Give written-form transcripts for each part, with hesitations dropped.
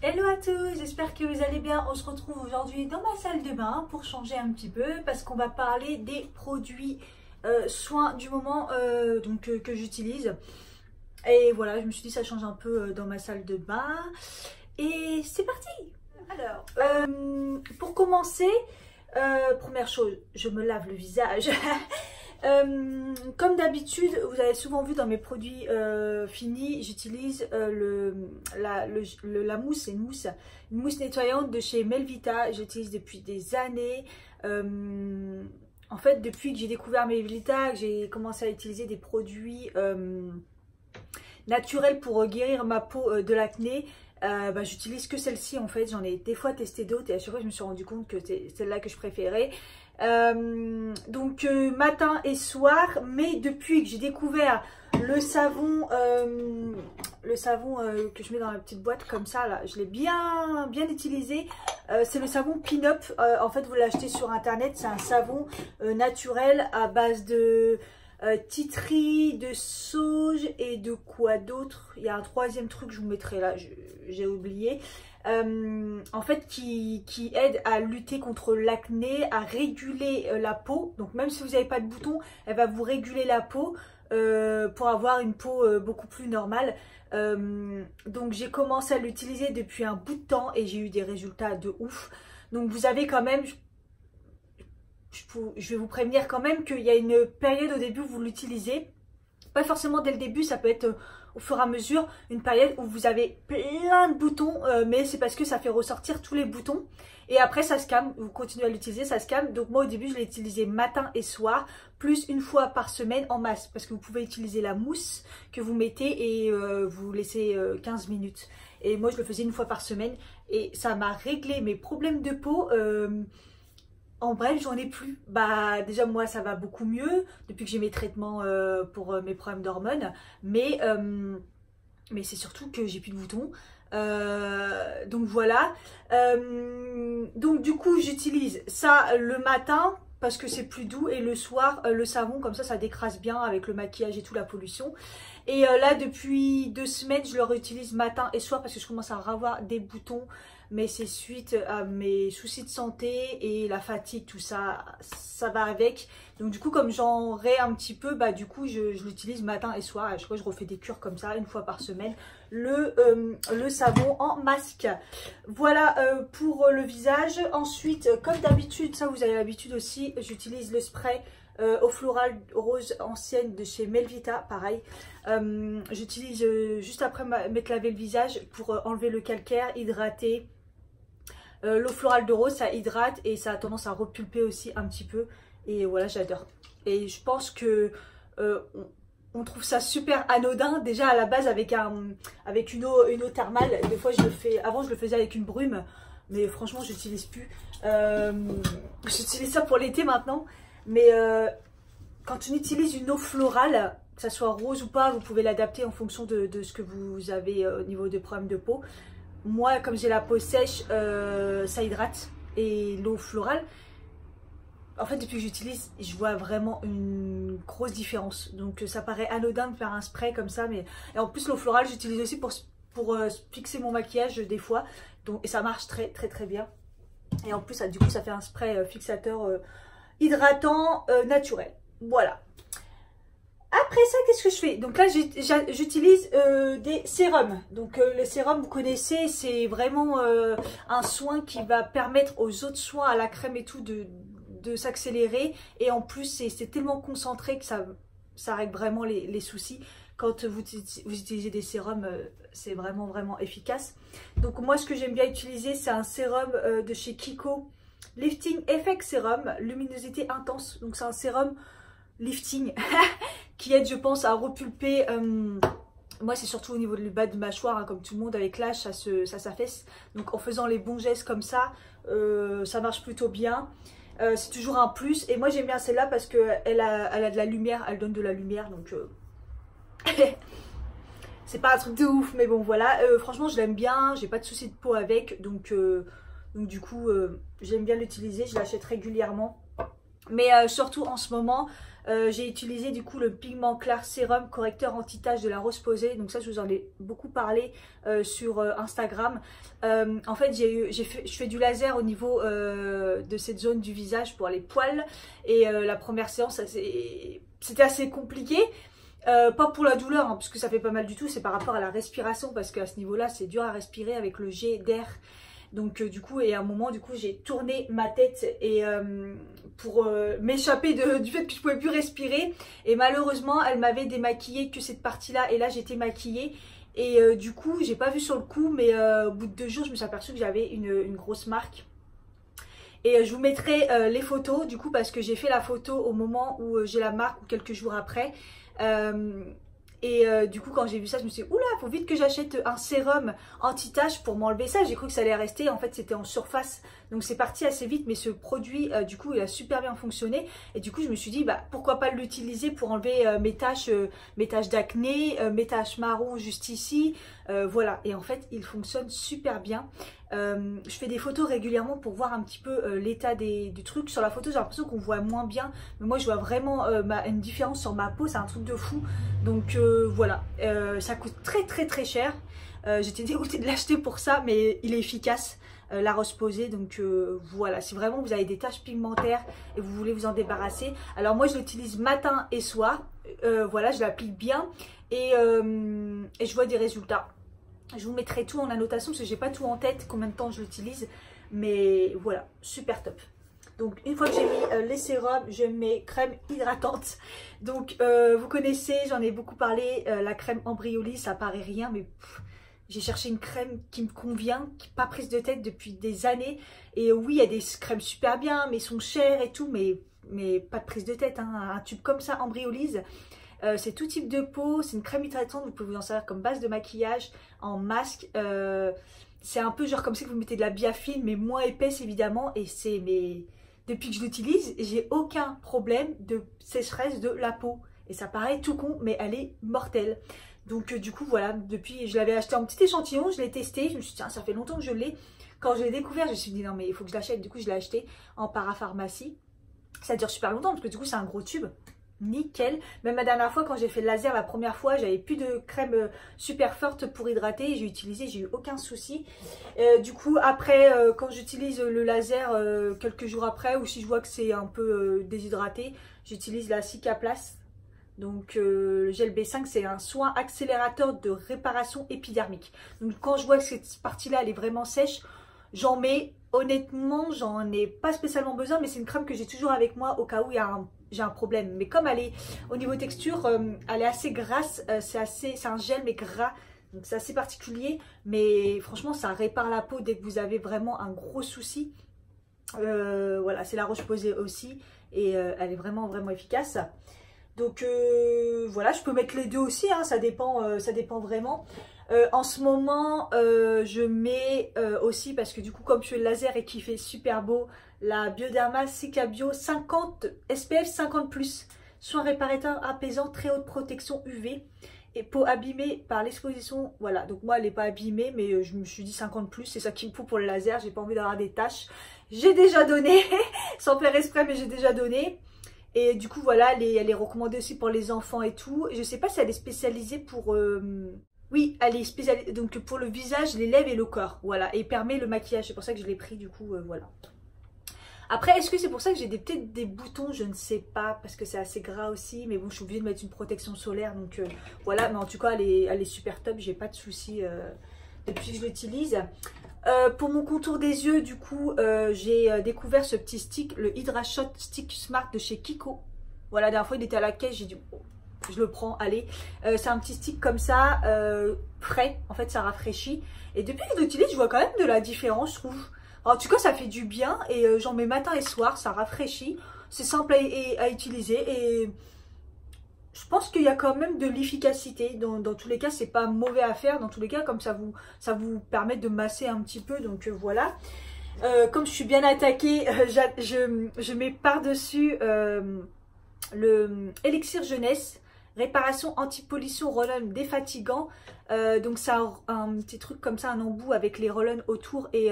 Hello à tous, j'espère que vous allez bien. On se retrouve aujourd'hui dans ma salle de bain pour changer un petit peu parce qu'on va parler des produits soins du moment que j'utilise. Et voilà, je me suis dit ça change un peu dans ma salle de bain. Et c'est parti. Alors, pour commencer, première chose, je me lave le visage. Comme d'habitude, vous avez souvent vu dans mes produits finis, j'utilise la mousse, c'est une mousse nettoyante de chez Melvita. J'utilise depuis des années. En fait, depuis que j'ai découvert Melvita, que j'ai commencé à utiliser des produits naturels pour guérir ma peau de l'acné. J'utilise que celle-ci en fait. J'en ai des fois testé d'autres et à chaque fois je me suis rendu compte que c'est celle-là que je préférais. Matin et soir, mais depuis que j'ai découvert le savon que je mets dans la petite boîte comme ça là, je l'ai bien utilisé. C'est le savon Pin-Up. En fait, vous l'achetez sur internet. C'est un savon naturel à base de tea tree, de sauge et de quoi d'autre. Il y a un troisième truc, je vous mettrai là, j'ai oublié. En fait qui aide à lutter contre l'acné, à réguler la peau. Donc même si vous n'avez pas de boutons, elle va vous réguler la peau pour avoir une peau beaucoup plus normale. Donc j'ai commencé à l'utiliser depuis un bout de temps et j'ai eu des résultats de ouf. Donc vous avez quand même, je vais vous prévenir quand même qu'il y a une période au début où vous l'utilisez. Pas forcément dès le début, ça peut être au fur et à mesure une période où vous avez plein de boutons, mais c'est parce que ça fait ressortir tous les boutons. Et après ça se calme, vous continuez à l'utiliser, ça se calme. Donc moi au début je l'ai utilisé matin et soir, plus une fois par semaine en masse. Parce que vous pouvez utiliser la mousse que vous mettez et vous laissez 15 minutes. Et moi je le faisais une fois par semaine et ça m'a réglé mes problèmes de peau. En bref, j'en ai plus. Déjà moi ça va beaucoup mieux depuis que j'ai mes traitements pour mes problèmes d'hormones, mais c'est surtout que j'ai plus de boutons. Donc voilà. Donc du coup j'utilise ça le matin parce que c'est plus doux et le soir le savon, comme ça décrase bien avec le maquillage et tout, la pollution. Et là depuis 2 semaines je le réutilise matin et soir parce que je commence à avoir des boutons. Mais c'est suite à mes soucis de santé et la fatigue, tout ça, ça va avec. Donc du coup, comme j'en rais un petit peu, du coup, je l'utilise matin et soir. À chaque fois, je refais des cures comme ça, une fois par semaine. Le savon en masque. Voilà pour le visage. Ensuite, comme d'habitude, ça vous avez l'habitude aussi, j'utilise le spray eau florale rose ancienne de chez Melvita, pareil. J'utilise juste après m'être lavé le visage pour enlever le calcaire, hydrater. L'eau florale de rose, ça hydrate et ça a tendance à repulper aussi un petit peu. Et voilà, j'adore. Et je pense que on trouve ça super anodin. Déjà à la base avec une eau thermale. Des fois je le fais. Avant je le faisais avec une brume, mais franchement j'utilise plus. J'utilise ça pour l'été maintenant. Mais quand on utilise une eau florale, que ça soit rose ou pas, vous pouvez l'adapter en fonction de ce que vous avez au niveau de problèmes de peau. Moi, comme j'ai la peau sèche, ça hydrate. Et l'eau florale, en fait, depuis que j'utilise, je vois vraiment une grosse différence. Donc, ça paraît anodin de faire un spray comme ça. Et en plus, l'eau florale, j'utilise aussi pour fixer mon maquillage des fois. Donc, et ça marche très, très, très bien. Et en plus, du coup, ça fait un spray fixateur hydratant naturel. Voilà. Après ça, qu'est-ce que je fais? Donc là, j'utilise des sérums. Donc les sérums, vous connaissez, c'est vraiment un soin qui va permettre aux autres soins, à la crème et tout, de s'accélérer. Et en plus, c'est tellement concentré que ça règle vraiment les soucis. Quand vous utilisez des sérums, c'est vraiment, vraiment efficace. Donc moi, ce que j'aime bien utiliser, c'est un sérum de chez Kiko. Lifting Effect Sérum, luminosité intense. Donc c'est un sérum lifting qui aide, je pense, à repulper. Moi c'est surtout au niveau du bas de mâchoire, hein, comme tout le monde, avec l'âge ça s'affaisse. Donc en faisant les bons gestes comme ça, ça marche plutôt bien. C'est toujours un plus. Et moi j'aime bien celle-là parce qu'elle a de la lumière, elle donne de la lumière. Donc c'est pas un truc de ouf, mais bon voilà. Franchement je l'aime bien, j'ai pas de soucis de peau avec. Donc du coup j'aime bien l'utiliser, je l'achète régulièrement. Mais surtout en ce moment, j'ai utilisé du coup le Pigment Clair Sérum correcteur anti-tache de la Rose Posay. Donc ça, je vous en ai beaucoup parlé sur Instagram. En fait, je fais du laser au niveau de cette zone du visage pour les poils. Et la première séance, c'était assez compliqué. Pas pour la douleur, hein, parce que ça fait pas mal du tout. C'est par rapport à la respiration, parce qu'à ce niveau-là, c'est dur à respirer avec le jet d'air. Donc du coup, et à un moment, du coup, j'ai tourné ma tête et pour m'échapper du fait que je pouvais plus respirer. Et malheureusement, elle m'avait démaquillé que cette partie-là. Et là, j'étais maquillée. Et du coup, j'ai pas vu sur le coup, mais au bout de 2 jours, je me suis aperçue que j'avais une grosse marque. Et je vous mettrai les photos, du coup, parce que j'ai fait la photo au moment où j'ai la marque ou quelques jours après. Du coup, quand j'ai vu ça, je me suis dit, oula, faut vite que j'achète un sérum anti-tache pour m'enlever ça. J'ai cru que ça allait rester. En fait, c'était en surface. Donc, c'est parti assez vite. Mais ce produit, du coup, il a super bien fonctionné. Et du coup, je me suis dit, bah, pourquoi pas l'utiliser pour enlever mes taches d'acné, mes taches marron juste ici. Voilà. Et en fait, il fonctionne super bien. Je fais des photos régulièrement pour voir un petit peu l'état du truc. Sur la photo, j'ai l'impression qu'on voit moins bien. Mais moi, je vois vraiment une différence sur ma peau. C'est un truc de fou. Donc voilà, ça coûte très cher. J'étais dégoûtée de l'acheter pour ça, mais il est efficace, la Rose Posay. Donc voilà, si vraiment vous avez des taches pigmentaires et vous voulez vous en débarrasser. Alors moi, je l'utilise matin et soir. Voilà, je l'applique bien et je vois des résultats. Je vous mettrai tout en annotation parce que j'ai pas tout en tête combien de temps je l'utilise. Mais voilà, super top. Donc une fois que j'ai mis les sérums, je mets crème hydratante. Donc vous connaissez, j'en ai beaucoup parlé, la crème Embryolisse, ça paraît rien, mais j'ai cherché une crème qui me convient, qui n'est pas prise de tête depuis des années. Et oui, il y a des crèmes super bien, mais sont chères et tout, mais pas de prise de tête. Hein. Un tube comme ça, Embryolisse, c'est tout type de peau, c'est une crème hydratante, vous pouvez vous en servir comme base de maquillage, en masque. C'est un peu genre comme si vous mettez de la biafine, mais moins épaisse évidemment, et c'est... Depuis que je l'utilise, j'ai aucun problème de sécheresse de la peau. Et ça paraît tout con, mais elle est mortelle. Donc du coup, voilà, depuis, je l'avais acheté en petit échantillon, je l'ai testé. Je me suis dit, tiens, ça fait longtemps que je l'ai. Quand je l'ai découvert, je me suis dit, non mais il faut que je l'achète. Du coup, je l'ai acheté en parapharmacie. Ça dure super longtemps, parce que du coup, c'est un gros tube. Nickel. Même la dernière fois, quand j'ai fait le laser la première fois, j'avais plus de crème super forte pour hydrater. J'ai utilisé, j'ai eu aucun souci. Du coup, après, quand j'utilise le laser quelques jours après, ou si je vois que c'est un peu déshydraté, j'utilise la Cicaplast. Donc le gel B5, c'est un soin accélérateur de réparation épidermique. Donc quand je vois que cette partie-là, elle est vraiment sèche, j'en mets. Honnêtement, j'en ai pas spécialement besoin, mais c'est une crème que j'ai toujours avec moi au cas où j'ai un problème. Mais comme elle est au niveau texture, elle est assez grasse, c'est un gel mais gras, donc c'est assez particulier. Mais franchement, ça répare la peau dès que vous avez vraiment un gros souci. Voilà, c'est la Roche Posay aussi, et elle est vraiment efficace. Donc voilà, je peux mettre les deux aussi, hein, ça dépend vraiment. En ce moment, je mets aussi, parce que du coup, comme je fais le laser et qu'il fait super beau, la Bioderma Cicabio 50 SPF 50+. Soin réparateur apaisant, très haute protection UV. Et peau abîmée par l'exposition. Voilà, donc moi, elle n'est pas abîmée, mais je me suis dit 50+, c'est ça qu'il me faut pour le laser. J'ai pas envie d'avoir des taches. J'ai déjà donné, sans faire exprès, mais j'ai déjà donné. Et du coup, voilà, elle est recommandée aussi pour les enfants et tout. Je sais pas si elle est spécialisée pour... Oui, elle est spécialisée donc pour le visage, les lèvres et le corps. Voilà, et permet le maquillage. C'est pour ça que je l'ai pris, du coup, voilà. Après, est-ce que c'est pour ça que j'ai peut-être des boutons? Je ne sais pas, parce que c'est assez gras aussi. Mais bon, je suis obligée de mettre une protection solaire. Donc voilà, mais en tout cas, elle est super top. J'ai pas de soucis depuis que je l'utilise. Pour mon contour des yeux, du coup, j'ai découvert ce petit stick, le Hydra Shot Stick Smart de chez Kiko. Voilà, la dernière fois, il était à la caisse, j'ai dit, oh, je le prends, allez. C'est un petit stick comme ça, frais, en fait, ça rafraîchit. Et depuis que je l'utilise, je vois quand même de la différence, je trouve. En tout cas, ça fait du bien, et j'en mets matin et soir, ça rafraîchit. C'est simple à utiliser, et... je pense qu'il y a quand même de l'efficacité. Dans tous les cas, c'est pas mauvais à faire. Dans tous les cas, comme ça vous permet de masser un petit peu. Donc voilà. Comme je suis bien attaquée, je mets par-dessus le Elixir Jeunesse. Réparation anti-pollution roll-on défatigant. Donc c'est un petit truc comme ça, un embout avec les roll-on autour. Et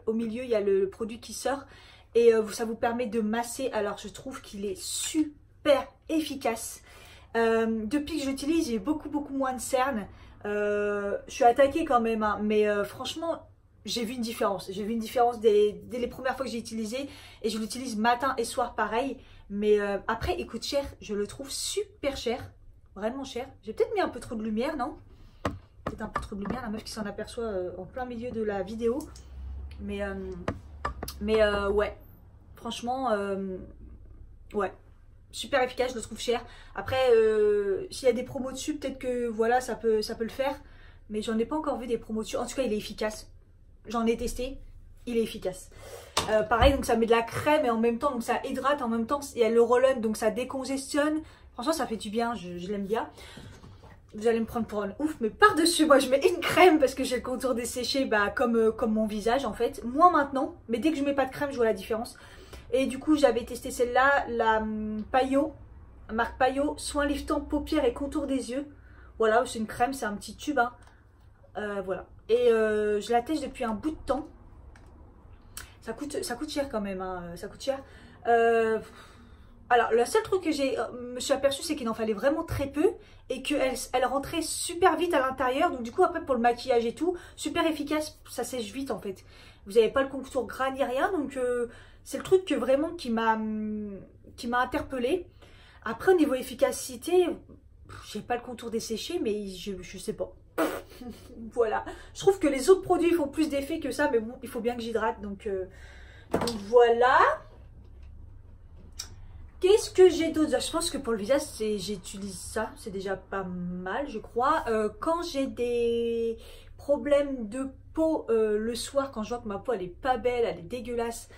au milieu, il y a le produit qui sort. et ça vous permet de masser. Alors je trouve qu'il est super efficace. Depuis que j'utilise, j'ai beaucoup moins de cernes. Je suis attaquée quand même, hein, mais franchement j'ai vu une différence. J'ai vu une différence dès les premières fois que j'ai utilisé, et je l'utilise matin et soir pareil. Mais après il coûte cher, je le trouve super cher, vraiment cher. J'ai peut-être mis un peu trop de lumière, non? Peut-être un peu trop de lumière, la meuf qui s'en aperçoit en plein milieu de la vidéo. Mais ouais, franchement, ouais, super efficace, je le trouve cher. Après, s'il y a des promos dessus, peut-être que voilà, ça peut le faire. Mais j'en ai pas encore vu des promos dessus. En tout cas, il est efficace. J'en ai testé, il est efficace. Pareil, donc ça met de la crème et en même temps, donc ça hydrate, en même temps, il y a le roll-on, donc ça décongestionne. Franchement, ça fait du bien, je l'aime bien. Vous allez me prendre pour un ouf, mais par-dessus, moi je mets une crème parce que j'ai le contour desséché, bah, comme mon visage en fait. Moins maintenant, mais dès que je mets pas de crème, je vois la différence. Et du coup, j'avais testé celle-là, la Payot, marque Payot, soin liftant paupières et contour des yeux. Voilà, c'est une crème, c'est un petit tube, hein. Voilà. Et je la teste depuis un bout de temps. Ça coûte cher quand même, hein. Ça coûte cher. Alors, le seul truc que me suis aperçue, c'est qu'il en fallait vraiment très peu et qu'elle rentrait super vite à l'intérieur. Donc, du coup, après, pour le maquillage et tout, super efficace, ça sèche vite en fait. Vous n'avez pas le contour gras ni rien. Donc, c'est le truc vraiment qui m'a interpellée. Après, au niveau efficacité, j'ai pas le contour desséché, mais je sais pas. Voilà. Je trouve que les autres produits font plus d'effet que ça, mais bon, il faut bien que j'hydrate. Donc voilà. Qu'est-ce que j'ai d'autre? Je pense que pour le visage, j'utilise ça. C'est déjà pas mal, je crois. Quand j'ai des problèmes de peau le soir, quand je vois que ma peau elle est pas belle, elle est dégueulasse,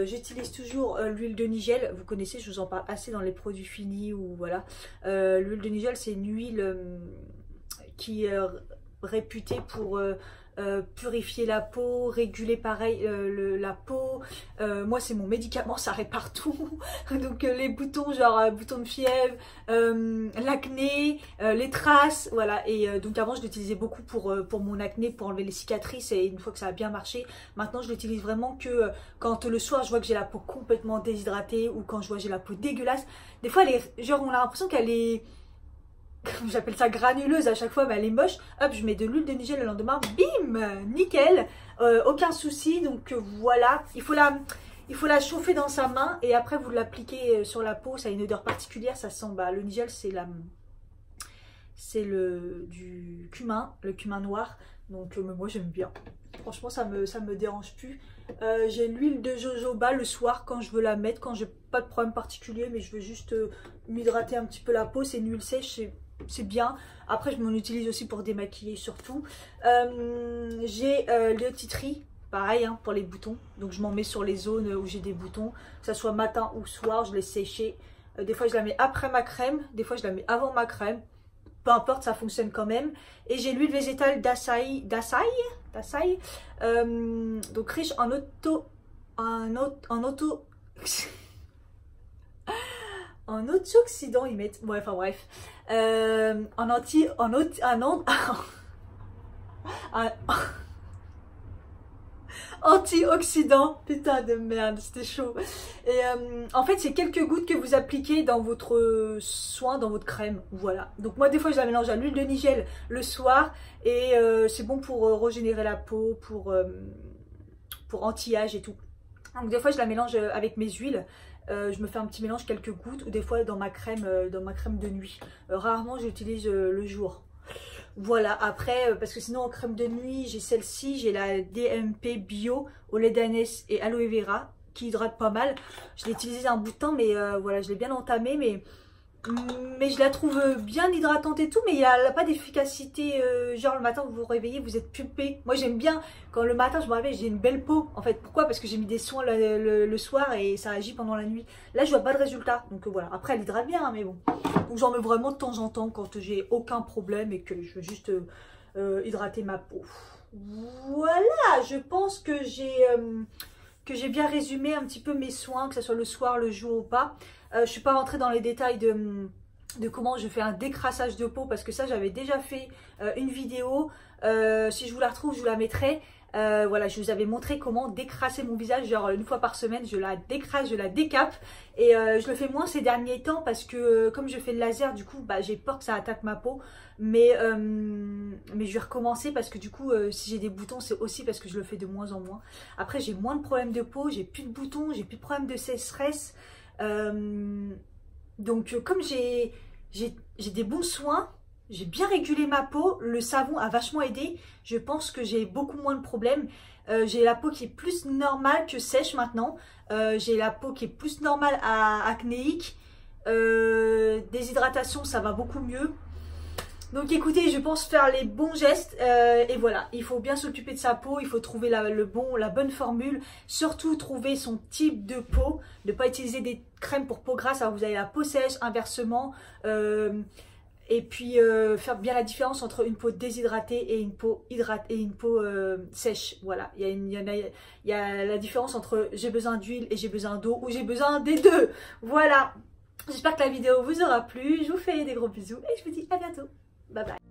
j'utilise toujours l'huile de Nigel. Vous connaissez, je vous en parle assez dans les produits finis ou voilà. L'huile de Nigel, c'est une huile qui est réputée pour purifier la peau, réguler pareil la peau. Moi c'est mon médicament, ça répare tout. Donc les boutons, genre boutons de fièvre, l'acné, les traces, voilà. Et donc avant je l'utilisais beaucoup pour mon acné, pour enlever les cicatrices, et une fois que ça a bien marché, maintenant je l'utilise vraiment que quand le soir je vois que j'ai la peau complètement déshydratée, ou quand je vois que j'ai la peau dégueulasse. Des fois elle est, genre on a l'impression qu'elle est, j'appelle ça granuleuse à chaque fois, mais elle est moche. Hop, je mets de l'huile de Nigel le lendemain, bim, nickel, aucun souci. Donc voilà, il faut la chauffer dans sa main et après vous l'appliquez sur la peau. Ça a une odeur particulière, ça sent, bah, le Nigel c'est du cumin, le cumin noir. Donc moi j'aime bien, franchement ça me dérange plus. J'ai l'huile de jojoba le soir quand je veux la mettre, quand j'ai pas de problème particulier, mais je veux juste m'hydrater un petit peu la peau. C'est une huile sèche, c'est bien. Après je m'en utilise aussi pour démaquiller surtout. J'ai le tea tree, pareil hein, pour les boutons. Donc je m'en mets sur les zones où j'ai des boutons, que ça soit matin ou soir, je les sécher. Des fois je la mets après ma crème, des fois je la mets avant ma crème. Peu importe, ça fonctionne quand même. Et j'ai l'huile végétale d'Açaï, donc riche en antioxydants, ils mettent, ouais, enfin bref, antioxydants, putain de merde, c'était chaud. Et en fait c'est quelques gouttes que vous appliquez dans votre soin, dans votre crème, voilà. Donc moi des fois je la mélange à l'huile de Nigel le soir, et c'est bon pour régénérer la peau, pour anti-âge et tout. Donc des fois je la mélange avec mes huiles. Je me fais un petit mélange, quelques gouttes, ou des fois dans ma crème de nuit. Rarement j'utilise le jour. Voilà, après, parce que sinon en crème de nuit, j'ai celle-ci, j'ai la DMP Bio au lait d'ânesse et aloe vera, qui hydrate pas mal. Je l'ai utilisée un bout de temps, mais voilà, je l'ai bien entamée, mais je la trouve bien hydratante et tout, mais elle n'a pas d'efficacité, genre le matin vous vous réveillez, vous êtes pulpé. Moi j'aime bien, quand le matin je me réveille, j'ai une belle peau, en fait. Pourquoi? Parce que j'ai mis des soins le soir et ça agit pendant la nuit. Là je vois pas de résultat, donc voilà. Après elle hydrate bien, hein, mais bon. Donc j'en mets vraiment de temps en temps quand j'ai aucun problème et que je veux juste hydrater ma peau. Voilà, je pense que j'ai bien résumé un petit peu mes soins, que ce soit le soir, le jour ou pas. Je ne suis pas rentrée dans les détails de comment je fais un décrassage de peau, parce que ça j'avais déjà fait une vidéo. Si je vous la retrouve, je vous la mettrai. Voilà, je vous avais montré comment décrasser mon visage, genre une fois par semaine, je la décrasse, je la décape. Et je le fais moins ces derniers temps parce que comme je fais le laser, du coup, bah, j'ai peur que ça attaque ma peau. Mais je vais recommencer parce que du coup, si j'ai des boutons, c'est aussi parce que je le fais de moins en moins. Après, j'ai moins de problèmes de peau, j'ai plus de boutons, j'ai plus de problèmes de sécheresse. Donc, comme j'ai des bons soins, j'ai bien régulé ma peau, le savon a vachement aidé. Je pense que j'ai beaucoup moins de problèmes. J'ai la peau qui est plus normale que sèche maintenant. J'ai la peau qui est plus normale à acnéique. Déshydratation, ça va beaucoup mieux. Donc écoutez, je pense faire les bons gestes et voilà, il faut bien s'occuper de sa peau, il faut trouver la bonne formule, surtout trouver son type de peau, ne pas utiliser des crèmes pour peau grasse alors vous avez la peau sèche, inversement, et puis faire bien la différence entre une peau déshydratée et une peau sèche, voilà, il y a la différence entre j'ai besoin d'huile et j'ai besoin d'eau ou j'ai besoin des deux, voilà. J'espère que la vidéo vous aura plu, je vous fais des gros bisous et je vous dis à bientôt. Bye bye.